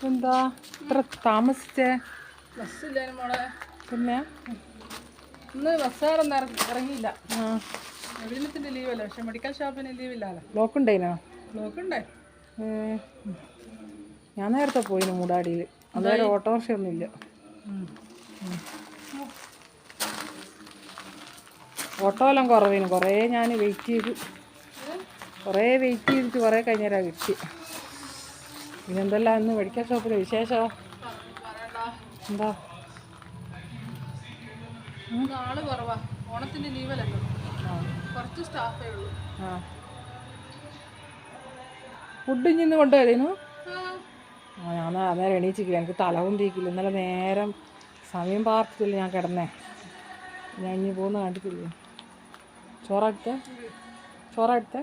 എന്താ ഇത്ര താമസിച്ചേ? ബസ്സില്ല മോളെ. പിന്നെ ഇന്ന് ബസ്സുകാരൊന്നും ഇറങ്ങിയില്ല. നവീനത്തിന്റെ ലീവല്ലേ, പക്ഷെ മെഡിക്കൽ ഷോപ്പിന് ലീവില്ലല്ലോ. ബ്ലോക്ക് ഉണ്ടായിനോ? ബ്ലോക്ക് ഉണ്ടായി. ഞാൻ നേരത്തെ പോയിന് മൂടാടിയിൽ. അതുവരെ ഓട്ടോറിക്ഷ ഒന്നുമില്ല. ഓട്ടോ എല്ലാം കുറവേനു. കുറേ ഞാൻ വെയിറ്റ് ചെയ്തിട്ട് കുറേ കഴിഞ്ഞേരാ കിട്ടി. പിന്നെ എന്തെല്ലാം ഇന്ന് മെഡിക്കൽ ഷോപ്പിൽ വിശേഷമോ? എന്താ ആള് കുറവാ, ഓണത്തിന്റെ ലീവല്ലല്ലോ. കുറച്ച് സ്റ്റാഫേ ഉള്ളൂ. ഫുഡ് ഇന്ന് കൊണ്ടുവരുന്നു. ഞാൻ അന്നേരം എണീച്ചിക്കില്ല, എനിക്ക് തലകുന്തിക്കില്ല. ഇന്നലെ നേരം സമയം പാർത്തില്ല, ഞാൻ കിടന്നേ. ഞാൻ ഇനി പോകുന്ന കണ്ടിട്ടില്ലേ? ചോറെടുത്തേ?